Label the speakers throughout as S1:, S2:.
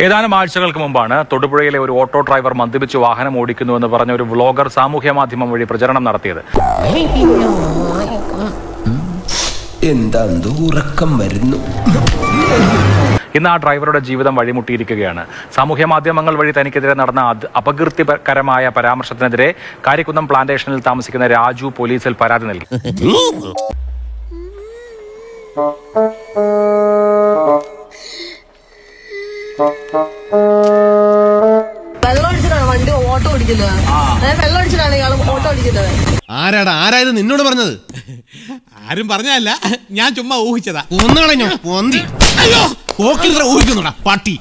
S1: ഏതാനും ആഴ്ചകൾക്ക് മുമ്പാണ് തൊടുപുഴയിലെ ഒരു ഓട്ടോ ഡ്രൈവർ മദ്യപിച്ച് വാഹനം ഓടിക്കുന്നുവെന്ന് പറഞ്ഞ ഒരു വ്ലോഗർ സാമൂഹ്യ മാധ്യമം വഴി പ്രചരണം നടത്തിയത്.
S2: ഉറക്കം വരുന്നു.
S1: ഇന്ന് ആ ഡ്രൈവറുടെ ജീവിതം വഴിമുട്ടിയിരിക്കുകയാണ്. സാമൂഹ്യ മാധ്യമങ്ങൾ വഴി തനിക്കെതിരെ നടന്ന അപകീർത്തികരമായ പരാമർശത്തിനെതിരെ കാരിക്കുന്നം പ്ലാന്റേഷനിൽ താമസിക്കുന്ന രാജു പോലീസിൽ പരാതി നൽകി.
S3: വണ്ടി ഓട്ടോ ഓടിക്കുന്നത് വെള്ളം അടിച്ചിട്ടാണ് ഇയാൾ ഓട്ടോ ഓടിക്കുന്നത്.
S4: ആരായത് നിന്നോട് പറഞ്ഞത്? ആരും പറഞ്ഞല്ല, ഞാൻ ചുമ്മാ ഊഹിച്ചതാ. ഒന്നുകളഞ്ഞോ അയ്യോ ഊഹിക്കുന്നുടാ പട്ടി.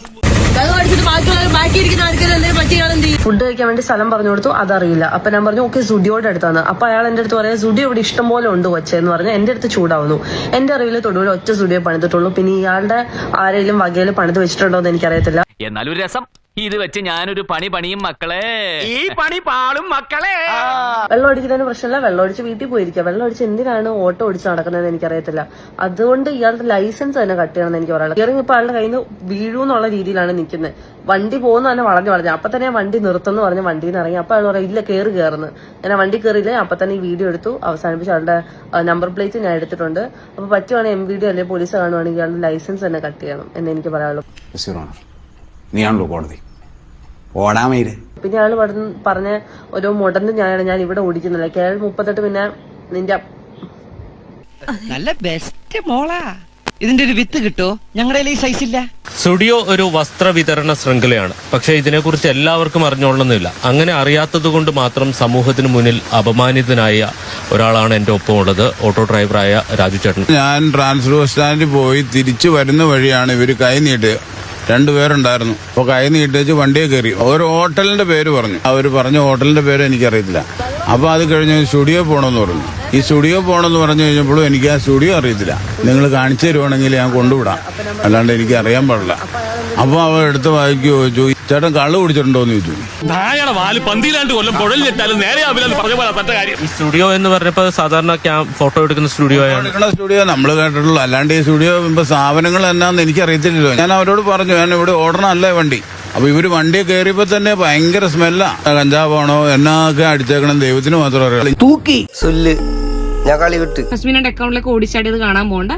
S3: വെള്ളം അടിച്ചിട്ട് ബാക്കിയുള്ളവർ ബാക്കി ഇരിക്കുന്ന ആൾക്കാർ എന്തെങ്കിലും പറ്റി ഇയാൾ എന്ത് ചെയ്യും? ഫുഡ് കഴിക്കാൻ വേണ്ടി സ്ഥലം പറഞ്ഞു കൊടുത്തു, അതറിയില്ല. അപ്പൊ ഞാൻ പറഞ്ഞു ഓക്കെ സുഡിയോടെ അടുത്താണ്. അപ്പൊ അയാൾ എന്റെ അടുത്ത് പറയാം സുഡിയോ ഇവിടെ ഇഷ്ടം പോലെ ഉണ്ട് കൊച്ചെന്ന് പറഞ്ഞ് എന്റെ അടുത്ത് ചൂടാവുന്നു. എന്റെ അറിവിൽ തൊടുപുഴ ഒറ്റ സുഡിയോ പണിതിട്ടുള്ളൂ. പിന്നെ ഇയാളുടെ ആരെങ്കിലും വകയിൽ പണിത് വെച്ചിട്ടുണ്ടോ എന്ന് എനിക്കറിയത്തില്ല.
S5: എന്നാലും രസം ഇത് വെച്ച് ഞാനൊരു പണിയും മക്കളെ, ഈ പണി പാളും മക്കളെ.
S3: വെള്ളം അടിക്കുന്നതിന് പ്രശ്നമില്ല, വെള്ളം അടിച്ച് വീട്ടിൽ പോയിരിക്കുക. വെള്ളം അടിച്ച് എന്തിനാണ് ഓട്ടോ ഓടിച്ച് നടക്കുന്നതെന്ന് എനിക്കറിയത്തില്ല. അതുകൊണ്ട് ഇയാളുടെ ലൈസൻസ് തന്നെ കട്ട് ചെയ്യണമെന്ന് എനിക്ക് പറയാനുള്ളത്. ഇയറിംഗ് ഇപ്പൊ ആളുടെ കയ്യിൽ നിന്ന് വീഴൂന്നുള്ള രീതിയിലാണ് നിൽക്കുന്നത്. വണ്ടി പോകുന്ന തന്നെ വളഞ്ഞു അപ്പൊ തന്നെ വണ്ടി നിർത്തുന്നു പറഞ്ഞ് വണ്ടിയിൽ നിന്ന് ഇറങ്ങി. അപ്പൊ അയാൾ പറയാം ഇല്ല കയറുന്നു. ഞാൻ വണ്ടി കയറിയില്ല. അപ്പൊ തന്നെ ഈ വീഡിയോ എടുത്തു അവസാനിപ്പിച്ച് ആളുടെ നമ്പർ പ്ലേറ്റ് ഞാൻ എടുത്തിട്ടുണ്ട്. അപ്പൊ പറ്റുവാണെങ്കിൽ MVD അല്ലെങ്കിൽ പോലീസ് കാണുവാണെങ്കിൽ ഇയാളുടെ ലൈസൻസ് തന്നെ കട്ട് ചെയ്യണം എന്ന് എനിക്ക് പറയാനുള്ളൂ.
S2: നീയാണല്ലോ കോടതി ഓടാമയില്.
S3: പിന്നെ അയാൾ പറഞ്ഞ ഓരോ മുടന്ന് ഞാൻ ഇവിടെ ഓടിക്കുന്നില്ല. കേരള 38 പിന്നെ നിന്റെ
S6: നല്ല ബെസ്റ്റ് മോളാ. ഇതിന്റെ ഒരു വിത്ത് കിട്ടോ? ഞങ്ങളുടെ ഈ സൈസ് ഇല്ല.
S7: സ്റ്റുഡിയോ ഒരു വസ്ത്ര വിതരണ ശൃംഖലയാണ്. പക്ഷെ ഇതിനെക്കുറിച്ച് എല്ലാവർക്കും അറിഞ്ഞോളണമെന്നില്ല. അങ്ങനെ അറിയാത്തത് കൊണ്ട് മാത്രം സമൂഹത്തിന് മുന്നിൽ അപമാനിതനായ ഒരാളാണ് എന്റെ ഒപ്പം ഉള്ളത്, ഓട്ടോ ഡ്രൈവറായ രാജു ചേട്ടൻ.
S8: ഞാൻ ട്രാൻസ്ഫർ ബസ് സ്റ്റാൻഡിൽ പോയി തിരിച്ചു വരുന്ന വഴിയാണ് ഇവര് കൈ നീട്ട്. രണ്ടുപേരുണ്ടായിരുന്നു. അപ്പോൾ കൈ നീട്ടിച്ച് വണ്ടിയെ കയറി. ഒരു ഹോട്ടലിന്റെ പേര് പറഞ്ഞു. അവർ പറഞ്ഞ ഹോട്ടലിന്റെ പേര് എനിക്കറിയത്തില്ല. അപ്പോൾ അത് കഴിഞ്ഞ് സ്റ്റുഡിയോ പോകണമെന്ന് പറഞ്ഞു. ഈ സ്റ്റുഡിയോ പോകണമെന്ന് പറഞ്ഞു കഴിഞ്ഞപ്പോഴും എനിക്ക് ആ സ്റ്റുഡിയോ അറിയത്തില്ല. നിങ്ങൾ കാണിച്ചു തരുവാണെങ്കിൽ ഞാൻ കൊണ്ടുവിടാം, അല്ലാണ്ട് എനിക്ക് അറിയാൻ പാടില്ല. അപ്പോൾ അവ എടുത്ത് വായിക്ക് ചോദിച്ചു ചേട്ടൻ കള്ളു കുടിച്ചിട്ടുണ്ടോന്ന് ചോദിച്ചു.
S7: ഈ സ്റ്റുഡിയോ എന്ന് പറഞ്ഞപ്പോ സാധാരണ ഫോട്ടോ എടുക്കുന്ന സ്റ്റുഡിയോ
S8: നമ്മൾ കേട്ടിട്ടുള്ളൂ, അല്ലാണ്ട് ഈ സ്റ്റുഡിയോ ഇപ്പൊ സ്ഥാപനങ്ങൾ എന്നാന്ന് എനിക്കറിയത്തില്ലല്ലോ. ഞാൻ അവരോട് പറഞ്ഞു ഞാൻ ഇവിടെ ഓടണമല്ലേ വണ്ടി. അപ്പൊ ഇവര് വണ്ടിയെ കയറിയപ്പോ തന്നെ ഭയങ്കര സ്മെല്ലാ. കഞ്ചാവാണോ എന്നൊക്കെ അടിച്ചേക്കണം ദൈവത്തിന് മാത്രം അറിയാം.
S2: തൂക്കി ഞാൻ കളി വിട്ട്
S9: ഹസ്ബൻഡിന്റെ അക്കൗണ്ടിലേക്ക് ഓടിച്ചാടിയത് കാണാൻ പോകണ്ട.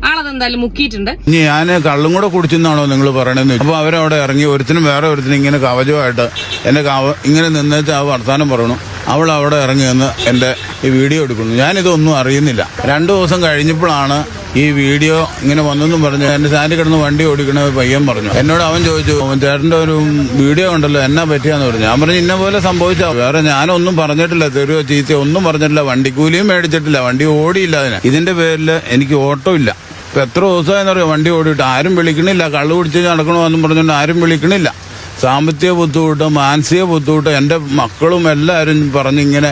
S9: ആളതെന്തായാലും മുക്കിയിട്ടുണ്ട്.
S8: ഇനി ഞാൻ കള്ളും കൂടെ കുടിച്ചെന്നാണോ നിങ്ങൾ പറയണെന്ന്. അപ്പൊ അവരവിടെ ഇറങ്ങി ഒരുത്തിനും വേറെ ഒരുത്തിനും ഇങ്ങനെ കവചമായിട്ട് എന്നെ ഇങ്ങനെ നിന്നേച്ച് ആ വർത്താനം പറയണു. അവൾ അവിടെ ഇറങ്ങി നിന്ന് എന്റെ ഈ വീഡിയോ എടുക്കുന്നു. ഞാനിതൊന്നും അറിയുന്നില്ല. 2 ദിവസം കഴിഞ്ഞപ്പോഴാണ് ഈ വീഡിയോ ഇങ്ങനെ വന്നെന്നും പറഞ്ഞു. എന്റെ സ്റ്റാൻഡിൽ കിടന്ന് വണ്ടി ഓടിക്കണ പയ്യൻ പറഞ്ഞു. എന്നോട് അവൻ ചോദിച്ചു ചേട്ടന്റെ ഒരു വീഡിയോ ഉണ്ടല്ലോ എന്നാ പറ്റിയാന്ന് പറഞ്ഞു. ഞാൻ പറഞ്ഞു ഇന്ന പോലെ സംഭവിച്ചാ. വേറെ ഞാനൊന്നും പറഞ്ഞിട്ടില്ല, തെരുവോ ചീത്തയോ ഒന്നും പറഞ്ഞിട്ടില്ല. വണ്ടിക്കൂലിയും മേടിച്ചിട്ടില്ല, വണ്ടി ഓടിയില്ല. ഇതിന്റെ പേരിൽ എനിക്ക് ഓട്ടോ ഇല്ല. ഇപ്പൊ എത്ര ദിവസമായെന്ന് പറയാം വണ്ടി ഓടിയിട്ട്. ആരും വിളിക്കണില്ല. കള്ളു കുടിച്ച് നടക്കണമെന്നും പറഞ്ഞുകൊണ്ട് ആരും വിളിക്കണില്ല. സാമ്പത്തിക ബുദ്ധിമുട്ട്, മാനസിക ബുദ്ധിമുട്ട്, എൻ്റെ മക്കളും എല്ലാവരും പറഞ്ഞിങ്ങനെ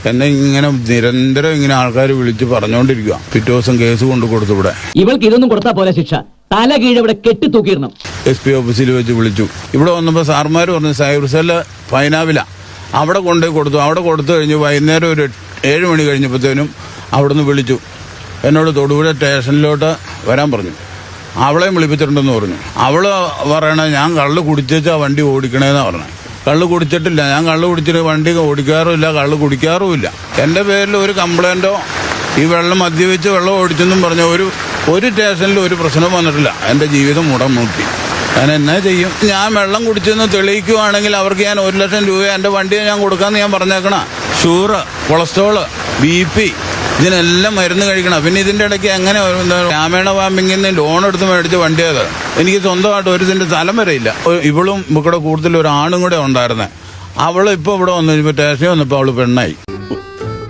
S8: എന്നെ ഇങ്ങനെ നിരന്തരം ഇങ്ങനെ ആൾക്കാർ വിളിച്ച് പറഞ്ഞുകൊണ്ടിരിക്കുക. പിറ്റേ ദിവസം കേസ് കൊണ്ട് കൊടുത്തു. ഇവിടെ
S6: ഇവൾക്ക് ഇതൊന്നും കൊടുത്താ പോലെ ശിക്ഷ തല കീഴിവിടെ കെട്ടിത്തൂക്കിയിരുന്നു.
S8: SP ഓഫീസിൽ വെച്ച് വിളിച്ചു. ഇവിടെ വന്നപ്പോൾ സാർമാർ പറഞ്ഞു സൈബർ സെല്ല് പൈനാവില അവിടെ കൊണ്ടുപോയി കൊടുത്തു. അവിടെ കൊടുത്തു കഴിഞ്ഞ് വൈകുന്നേരം ഒരു 7 മണി കഴിഞ്ഞപ്പോഴത്തേനും അവിടെ നിന്ന് വിളിച്ചു. എന്നോട് തൊടുപുഴ സ്റ്റേഷനിലോട്ട് വരാൻ പറഞ്ഞു. അവളെയും വിളിപ്പിച്ചിട്ടുണ്ടെന്ന് പറഞ്ഞു. അവള് പറയണ ഞാൻ കള്ള് കുടിച്ചാ വണ്ടി ഓടിക്കണേന്നാ പറഞ്ഞത്. കള്ള് കുടിച്ചിട്ടില്ല. ഞാൻ കള്ള് കുടിച്ചിട്ട് വണ്ടി ഓടിക്കാറുമില്ല, കള്ള് കുടിക്കാറുമില്ല. എൻ്റെ പേരിൽ ഒരു കംപ്ലൈൻറ്റോ ഈ വെള്ളം മദ്യപിച്ച് വെള്ളം ഓടിച്ചെന്നും പറഞ്ഞ ഒരു സ്റ്റേഷനിൽ ഒരു പ്രശ്നം വന്നിട്ടില്ല. എൻ്റെ ജീവിതം മുടങ്ങി. ഞാൻ എന്നാ ചെയ്യും? ഞാൻ വെള്ളം കുടിച്ചെന്ന് തെളിയിക്കുവാണെങ്കിൽ അവർക്ക് ഞാൻ 1 ലക്ഷം രൂപ എൻ്റെ വണ്ടിയെ ഞാൻ കൊടുക്കാമെന്ന് ഞാൻ പറഞ്ഞേക്കണ. ഷുഗർ, കൊളസ്ട്രോള്, BP ഇതിനെല്ലാം മരുന്ന് കഴിക്കണം. പിന്നെ ഇതിന്റെ ഇടയ്ക്ക് എങ്ങനെ ഗ്രാമീണ ബാങ്കിൽ നിന്ന് ലോൺ എടുത്ത് മേടിച്ച വണ്ടിയത്. എനിക്ക് സ്വന്തമായിട്ട് ഒരു ഇതിന്റെ സ്ഥലം വരെ ഇല്ല. ഇവളും ഇവിടെ കൂടുതൽ ഒരു ആണും കൂടെ ഉണ്ടായിരുന്നേ. അവള് ഇപ്പൊ ഇവിടെ വന്നു സ്റ്റേഷനിൽ വന്നപ്പോ അവള് പെണ്ണായി.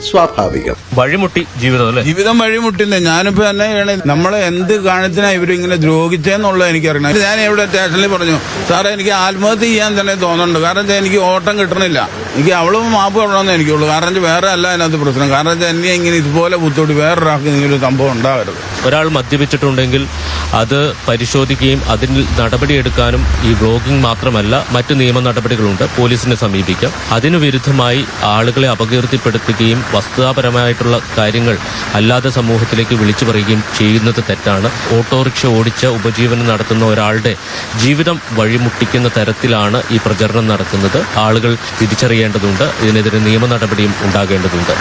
S2: സ്വാഭാവികം.
S7: വഴിമുട്ടി ജീവിതം
S8: വഴിമുട്ടിന്നെ. ഞാനിപ്പോ തന്നെ നമ്മളെ എന്ത് കാരണത്തിനാ ഇവരിങ്ങനെ ദ്രോഹിച്ചെന്നുള്ളത് എനിക്കറിയണം. ഞാൻ ഇവിടെ സ്റ്റേഷനിൽ പറഞ്ഞു സാറേ എനിക്ക് ആത്മഹത്യ ചെയ്യാൻ തന്നെ തോന്നുന്നുണ്ട്. കാരണം എനിക്ക് ഓട്ടം കിട്ടണില്ല. എനിക്ക് അവളും മാപ്പ് കൊള്ളണമെന്ന് എനിക്കുള്ളൂ. കാരണം വേറെ അല്ല അതിനകത്ത് പ്രശ്നം. കാരണം എന്നെ ഇങ്ങനെ ഇതുപോലെ ബുദ്ധിമുട്ടി വേറൊരാൾക്ക് ഇങ്ങനെ സംഭവം ഉണ്ടാകരുത്.
S7: ഒരാൾ മദ്യപിച്ചിട്ടുണ്ടെങ്കിൽ അത് പരിശോധിക്കുകയും അതിന് നടപടിയെടുക്കാനും ഈ വ്ലോഗിംഗ് മാത്രമല്ല മറ്റു നിയമ നടപടികളുണ്ട്. പോലീസിനെ സമീപിക്കാം. അതിനു വിരുദ്ധമായി ആളുകളെ അപകീർത്തിപ്പെടുത്തുകയും വസ്തുതാപരമായിട്ടുള്ള കാര്യങ്ങൾ അല്ലാതെ സമൂഹത്തിലേക്ക് വിളിച്ചു പറയുകയും ചെയ്യുന്നത് തെറ്റാണ്. ഓട്ടോറിക്ഷ ഓടിച്ച് ഉപജീവനം നടത്തുന്ന ഒരാളുടെ ജീവിതം വഴിമുട്ടിക്കുന്ന തരത്തിലാണ് ഈ പ്രചരണം നടക്കുന്നത്. ആളുകൾ തിരിച്ചറിയേണ്ടതുണ്ട്. ഇതിനെതിരെ നിയമ നടപടിയും ഉണ്ടാകേണ്ടതുണ്ട്.